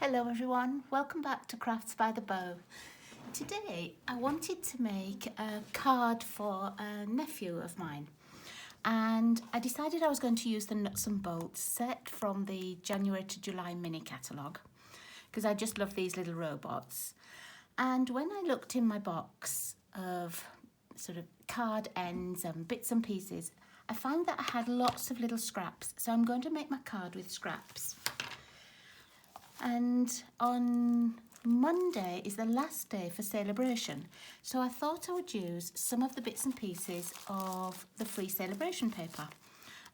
Hello everyone, welcome back to Crafts by the Bow. Today I wanted to make a card for a nephew of mine, and I decided I was going to use the nuts and bolts set from the January to July mini catalogue because I just love these little robots. And when I looked in my box of sort of card ends and bits and pieces, I found that I had lots of little scraps, so I'm going to make my card with scraps. And on Monday is the last day for celebration, so I thought I would use some of the bits and pieces of the free celebration paper.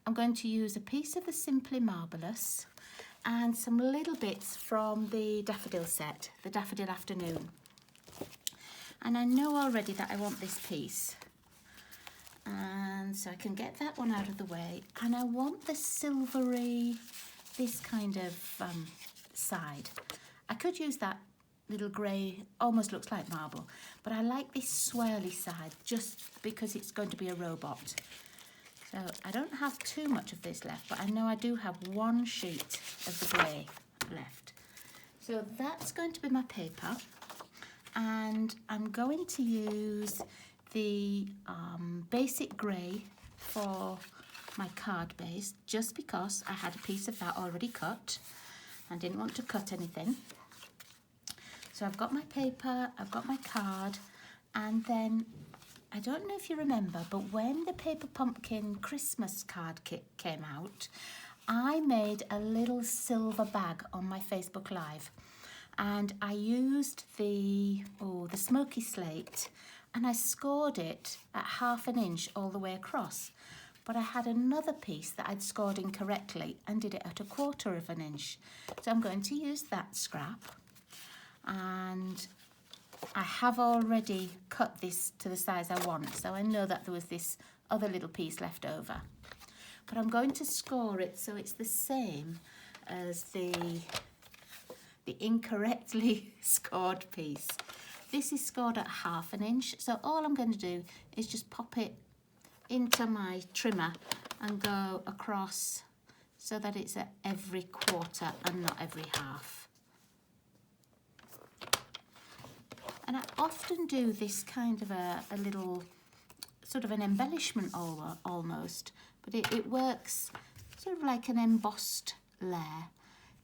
I'm going to use a piece of the Simply Marvellous and some little bits from the daffodil set, the Daffodil Afternoon. And I know already that I want this piece, and so I can get that one out of the way. And I want the silvery, this kind of side. I could use that little grey, almost looks like marble, but I like this swirly side just because it's going to be a robot. So I don't have too much of this left, but I know I do have one sheet of the grey left. So that's going to be my paper, and I'm going to use the basic grey for my card base just because I had a piece of that already cut. I didn't want to cut anything. So I've got my paper, I've got my card, and then I don't know if you remember, but when the Paper Pumpkin Christmas card kit came out, I made a little silver bag on my Facebook Live, and I used the smoky slate, and I scored it at 1/2 inch all the way across. But I had another piece that I'd scored incorrectly and did it at 1/4 inch. So I'm going to use that scrap, and I have already cut this to the size I want, so I know that there was this other little piece left over. But I'm going to score it so it's the same as the incorrectly scored piece. This is scored at 1/2 inch, so all I'm going to do is just pop it into my trimmer and go across so that it's at every quarter and not every half. And I often do this kind of a little sort of an embellishment almost, but it works sort of like an embossed layer,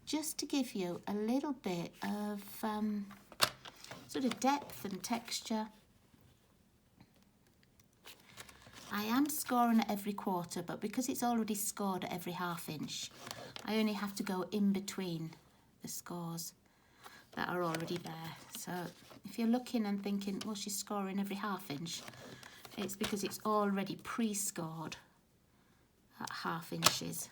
just to give you a little bit of sort of depth and texture. I am scoring at every quarter, but because it's already scored at every 1/2 inch, I only have to go in between the scores that are already there. So if you're looking and thinking, well, she's scoring every 1/2 inch, it's because it's already pre-scored at 1/2 inches.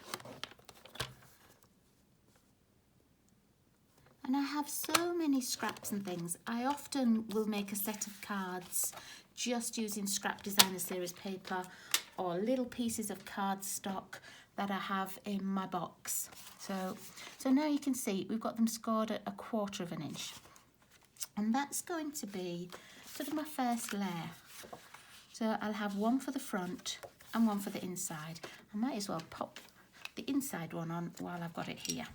And I have so many scraps and things. I often will make a set of cards just using Scrap Designer Series paper or little pieces of cardstock that I have in my box. So now you can see we've got them scored at 1/4 inch. And that's going to be sort of my first layer. So I'll have one for the front and one for the inside. I might as well pop the inside one on while I've got it here.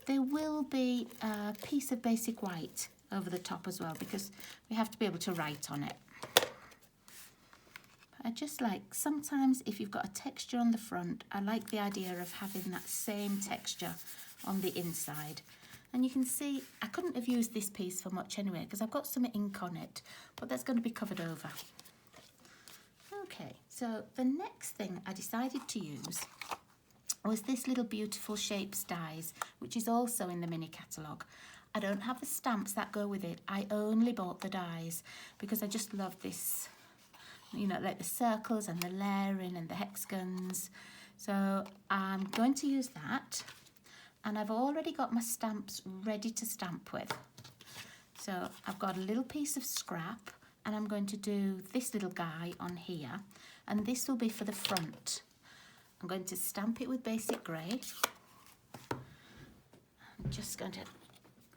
There will be a piece of basic white over the top as well, because we have to be able to write on it. But I just like, sometimes if you've got a texture on the front, I like the idea of having that same texture on the inside. And you can see I couldn't have used this piece for much anyway because I've got some ink on it, but that's going to be covered over. Okay, so the next thing I decided to use was this little Beautiful Shapes dies, which is also in the mini catalogue. I don't have the stamps that go with it. I only bought the dies because I just love this, you know, like the circles and the layering and the hexagons. So I'm going to use that, and I've already got my stamps ready to stamp with. So I've got a little piece of scrap, and I'm going to do this little guy on here, and this will be for the front. I'm going to stamp it with basic grey. I'm just going to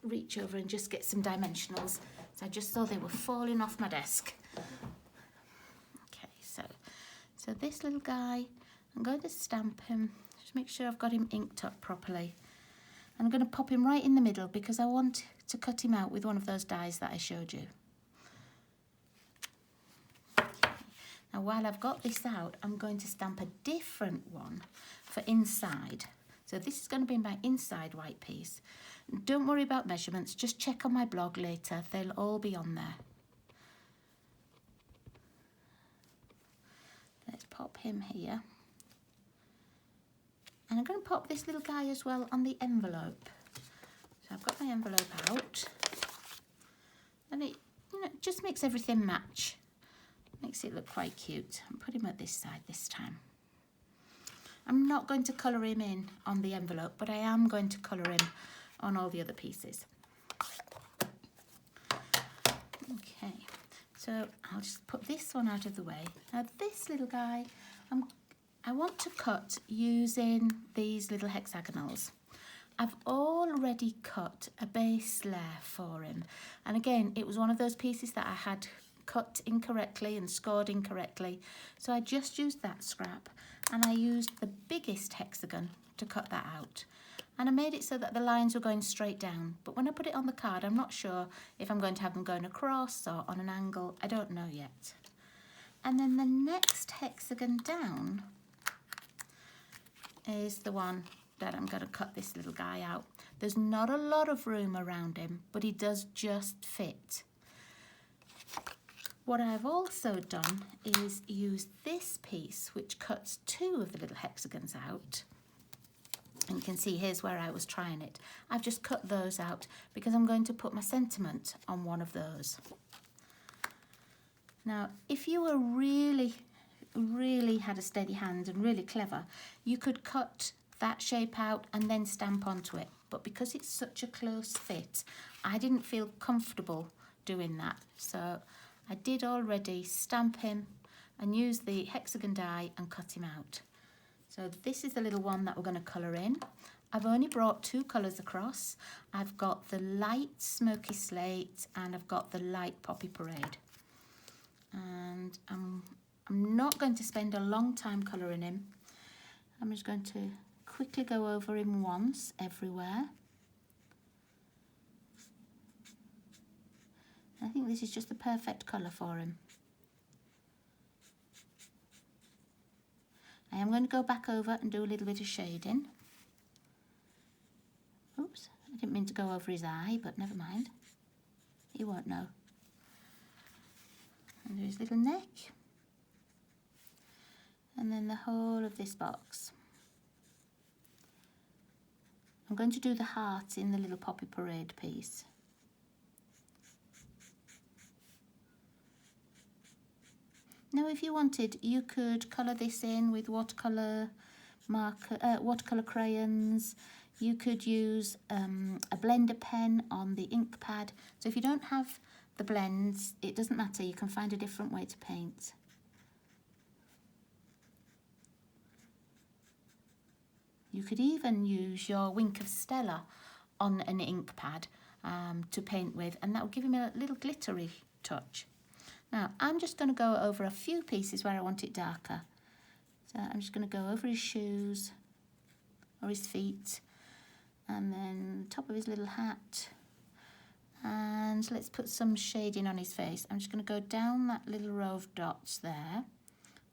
reach over and just get some dimensionals. So I just saw they were falling off my desk. Okay, so this little guy, I'm going to stamp him, just make sure I've got him inked up properly. I'm going to pop him right in the middle because I want to cut him out with one of those dies that I showed you. Now while I've got this out, I'm going to stamp a different one for inside. So this is going to be my inside white piece. Don't worry about measurements, just check on my blog later, they'll all be on there. Let's pop him here. And I'm going to pop this little guy as well on the envelope. So I've got my envelope out. And it, just makes everything match. Makes it look quite cute. I'll put him at this side this time. I'm not going to colour him in on the envelope, but I am going to colour him on all the other pieces. Okay, so I'll just put this one out of the way. Now this little guy, I want to cut using these little hexagonals. I've already cut a base layer for him. And again, it was one of those pieces that I had cut incorrectly and scored incorrectly. So I just used that scrap and I used the biggest hexagon to cut that out. And I made it so that the lines were going straight down. But when I put it on the card, I'm not sure if I'm going to have them going across or on an angle. I don't know yet. And then the next hexagon down is the one that I'm going to cut this little guy out. There's not a lot of room around him, but he does just fit. What I've also done is use this piece, which cuts two of the little hexagons out. And you can see here's where I was trying it. I've just cut those out because I'm going to put my sentiment on one of those. Now, if you were really had a steady hand and really clever, you could cut that shape out and then stamp onto it. But because it's such a close fit, I didn't feel comfortable doing that. So I did already stamp him and use the hexagon die and cut him out. So this is the little one that we're going to colour in. I've only brought two colours across. I've got the light smoky slate and I've got the light poppy parade. And I'm not going to spend a long time colouring him. I'm just going to quickly go over him once everywhere. I think this is just the perfect colour for him. I am going to go back over and do a little bit of shading. Oops, I didn't mean to go over his eye, but never mind. He won't know. And do his little neck. And then the whole of this box. I'm going to do the heart in the little poppy parade piece. Now if you wanted, you could colour this in with watercolour crayons. You could use a blender pen on the ink pad. So if you don't have the blends, it doesn't matter, you can find a different way to paint. You could even use your Wink of Stella on an ink pad to paint with, and that will give him a little glittery touch. Now, I'm just going to go over a few pieces where I want it darker. So I'm just going to go over his shoes or his feet, and then top of his little hat. And let's put some shading on his face. I'm just going to go down that little row of dots there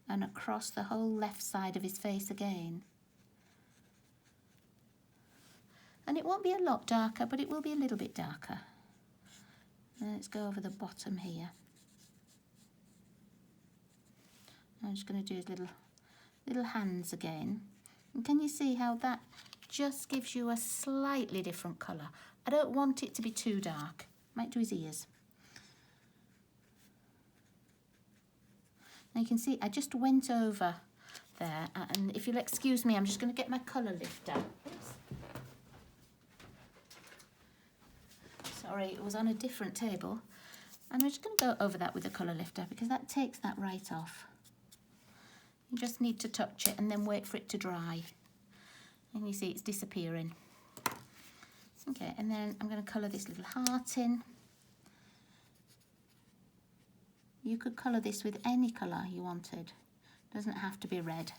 and across the whole left side of his face again. And it won't be a lot darker, but it will be a little bit darker. And let's go over the bottom here. I'm just going to do his little hands again. And can you see how that just gives you a slightly different colour? I don't want it to be too dark. Might do his ears. Now you can see I just went over there, and if you'll excuse me, I'm just going to get my colour lifter. Oops. Sorry, it was on a different table. And I'm just going to go over that with the colour lifter because that takes that right off. You just need to touch it and then wait for it to dry. And you see it's disappearing. Okay, and then I'm going to colour this little heart in. You could colour this with any colour you wanted. It doesn't have to be red.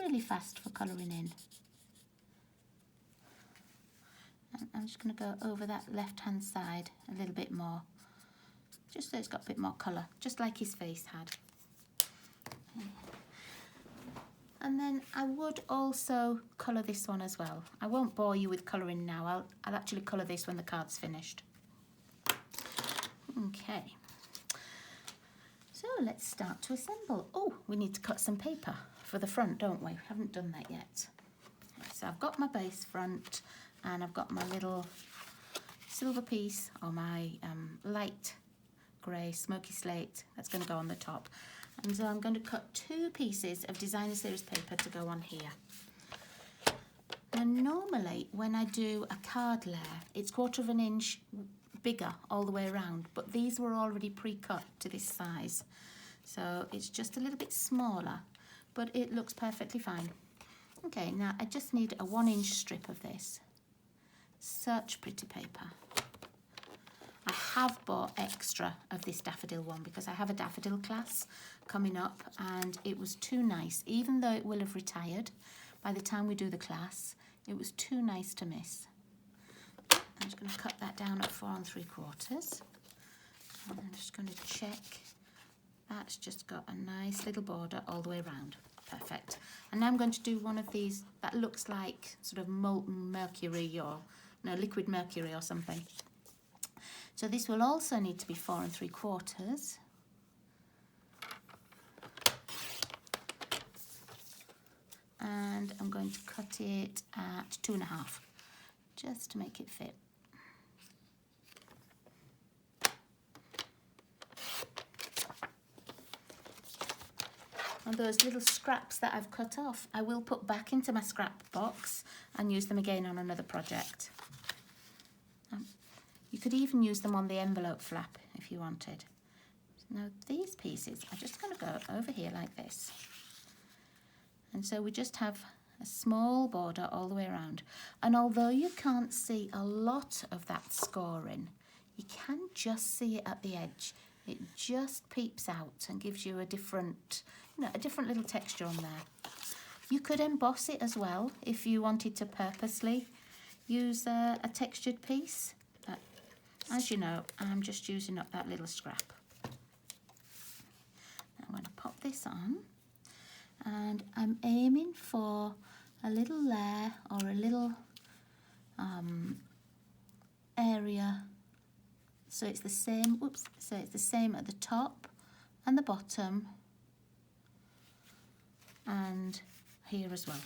really fast for colouring in. And I'm just going to go over that left hand side a little bit more, just so it's got a bit more colour, just like his face had. And then I would also colour this one as well. I won't bore you with colouring now. I'll actually colour this when the card's finished. Okay. So let's start to assemble. Oh, we need to cut some paper for the front, don't we? We haven't done that yet. So I've got my base front and I've got my little silver piece, or my light grey smoky slate that's going to go on the top. And so I'm going to cut 2 pieces of designer series paper to go on here. Now normally when I do a card layer, it's 1/4 of an inch bigger all the way around, but these were already pre-cut to this size. So it's just a little bit smaller, but it looks perfectly fine. Okay, now I just need a 1-inch strip of this. Such pretty paper. I have bought extra of this daffodil one because I have a daffodil class coming up and it was too nice. Even though it will have retired by the time we do the class, it was too nice to miss. I'm just going to cut that down at 4 3/4. And I'm just going to check. That's just got a nice little border all the way around. Perfect. And now I'm going to do one of these that looks like sort of molten mercury, or no, liquid mercury or something. So this will also need to be 4 3/4. And I'm going to cut it at 2.5, just to make it fit. And those little scraps that I've cut off, I will put back into my scrap box and use them again on another project. You could even use them on the envelope flap if you wanted. Now these pieces are just going to go over here like this. And so we just have a small border all the way around. And although you can't see a lot of that scoring, you can just see it at the edge. It just peeps out and gives you a different, a different little texture on there. You could emboss it as well if you wanted to purposely use a textured piece. But as you know, I'm just using up that little scrap. Now I'm going to pop this on, and I'm aiming for a little layer or a little area. So it's the same, so it's the same at the top and the bottom and here as well.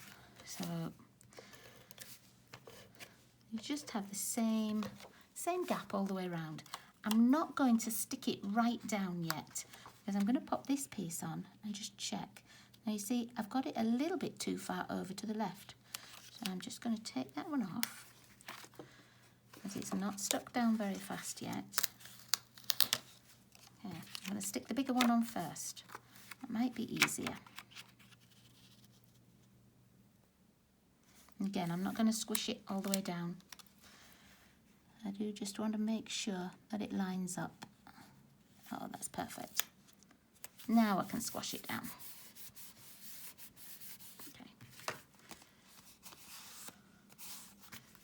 So you just have the same gap all the way around. I'm not going to stick it right down yet because I'm going to pop this piece on and just check. Now you see I've got it a little bit too far over to the left. So I'm just going to take that one off. It's not stuck down very fast yet. Okay, I'm going to stick the bigger one on first. That might be easier. And again, I'm not going to squish it all the way down. I do just want to make sure that it lines up. Oh, that's perfect. Now I can squash it down. Okay.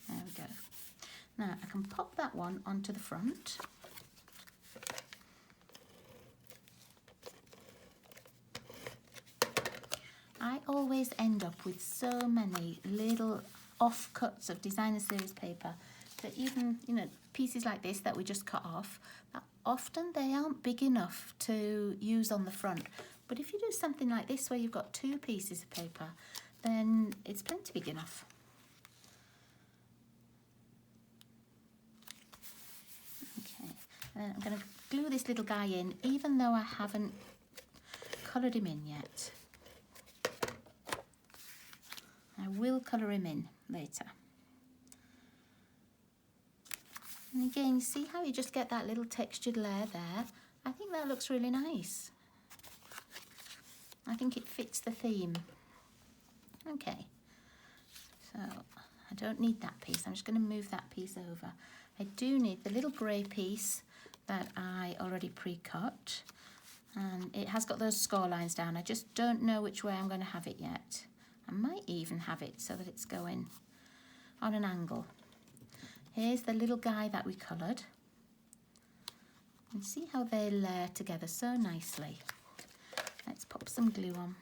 There we go. Now I can pop that one onto the front. I always end up with so many little offcuts of designer series paper that even, pieces like this that we just cut off, often they aren't big enough to use on the front. But if you do something like this where you've got 2 pieces of paper, then it's plenty big enough. And I'm going to glue this little guy in, even though I haven't coloured him in yet. I will colour him in later. And again, you see how you just get that little textured layer there? I think that looks really nice. I think it fits the theme. Okay, so I don't need that piece. I'm just going to move that piece over. I do need the little grey piece that I already pre-cut, and it has got those score lines down. I just don't know which way I'm going to have it yet. I might even have it so that it's going on an angle. Here's the little guy that we coloured. And see how they layer together so nicely. Let's pop some glue on.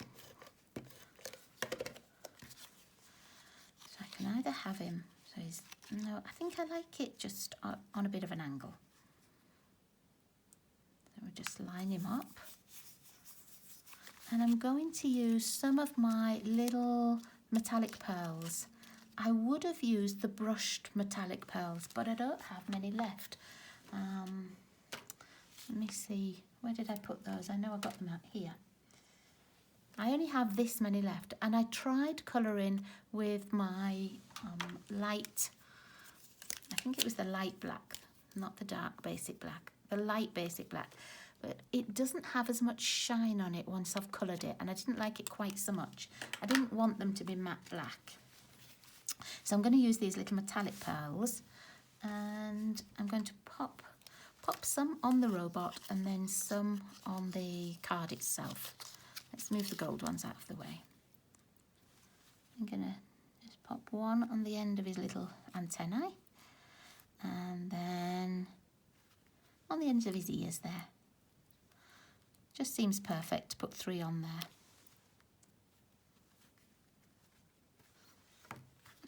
So I can either have him, so he's, no, I think I like it just on a bit of an angle. So we'll just line him up. And I'm going to use some of my little metallic pearls. I would have used the brushed metallic pearls, but I don't have many left. Let me see, where did I put those? I know I got them out here. I only have this many left, and I tried colouring with my light, I think it was the light black, not the dark basic black, the light basic black, but it doesn't have as much shine on it once I've coloured it, and I didn't like it quite so much. I didn't want them to be matte black. So I'm going to use these little metallic pearls, and I'm going to pop some on the robot and then some on the card itself. Let's move the gold ones out of the way. I'm going to just pop one on the end of his little antennae, and then on the ends of his ears there. Just seems perfect to put 3 on there.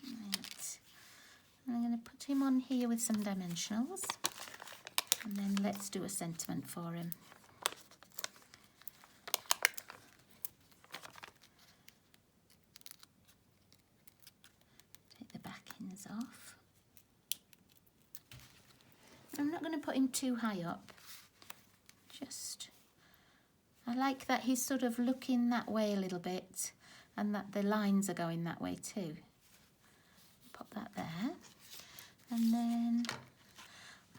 Right. And I'm going to put him on here with some dimensionals, and then let's do a sentiment for him. Take the backings off. I'm not going to put him too high up. Just, I like that he's sort of looking that way a little bit, and that the lines are going that way too. Pop that there. And then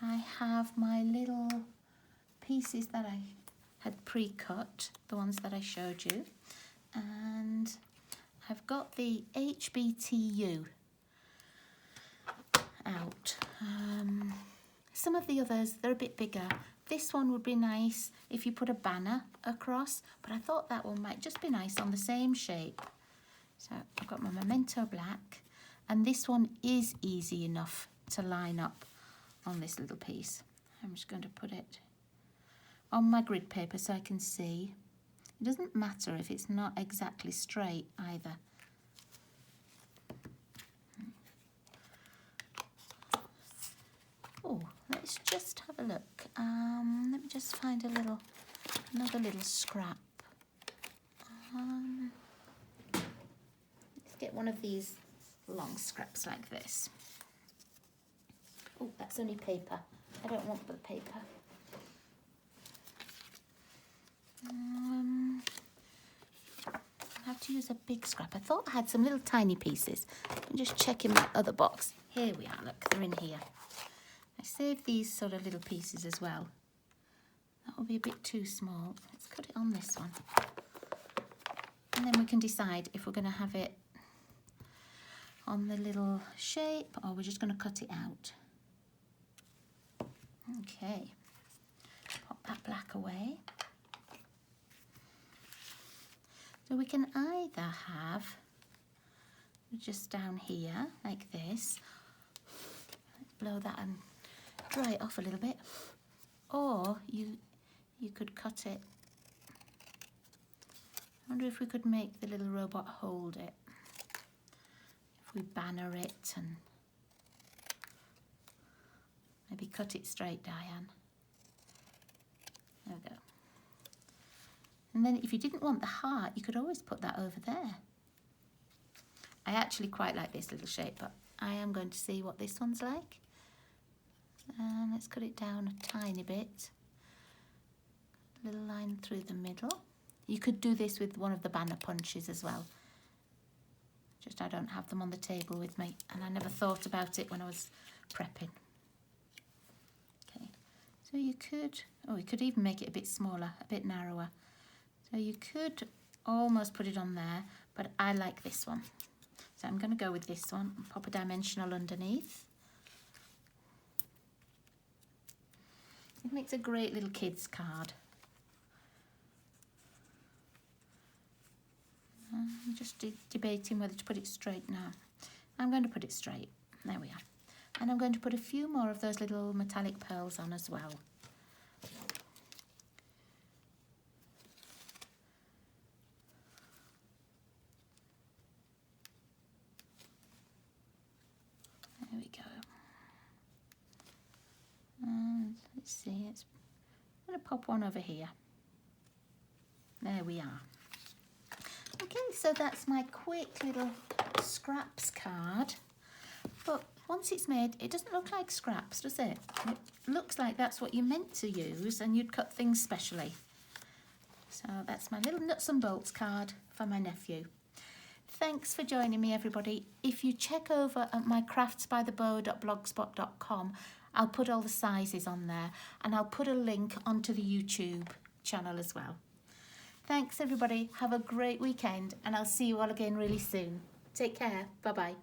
I have my little pieces that I had pre-cut, the ones that I showed you, and I've got the HBTU out. Some of the others, they're a bit bigger. This one would be nice if you put a banner across, but I thought that one might just be nice on the same shape. So I've got my Memento black, and this one is easy enough to line up on this little piece. I'm just going to put it on my grid paper so I can see. It doesn't matter if it's not exactly straight either. Oh, let's just have a look. Let me just find another little scrap. Let's get one of these long scraps like this. Oh, that's only paper. I don't want the paper. I have to use a big scrap. I thought I had some little tiny pieces. I'm just checking my other box. Here we are, look, they're in here. I saved these sort of little pieces as well. That will be a bit too small. Let's cut it on this one. And then we can decide if we're going to have it on the little shape or we're just going to cut it out. Okay, pop that black away. So we can either have just down here like this. Let's blow that and dry it off a little bit, or you could cut it. I wonder if we could make the little robot hold it. If we banner it and maybe cut it straight, Diane. There we go. And then if you didn't want the heart, you could always put that over there. I actually quite like this little shape, but I am going to see what this one's like. And let's cut it down a tiny bit. Little line through the middle. You could do this with one of the banner punches as well. Just I don't have them on the table with me, and I never thought about it when I was prepping. Okay, so you could, oh, you could even make it a bit smaller, a bit narrower. So you could almost put it on there, but I like this one. So I'm going to go with this one and pop a dimensional underneath. It makes a great little kids card. And I'm just debating whether to put it straight now. I'm going to put it straight. There we are. And I'm going to put a few more of those little metallic pearls on as well. There we go. And let's see, I'm going to pop one over here. There we are. Okay, so that's my quick little scraps card. But once it's made, it doesn't look like scraps, does it? It looks like that's what you're meant to use, and you'd cut things specially. So that's my little nuts and bolts card for my nephew. Thanks for joining me, everybody. If you check over at my craftsbythebow.blogspot.com, I'll put all the sizes on there, and I'll put a link onto the YouTube channel as well. Thanks, everybody. Have a great weekend, and I'll see you all again really soon. Take care. Bye-bye.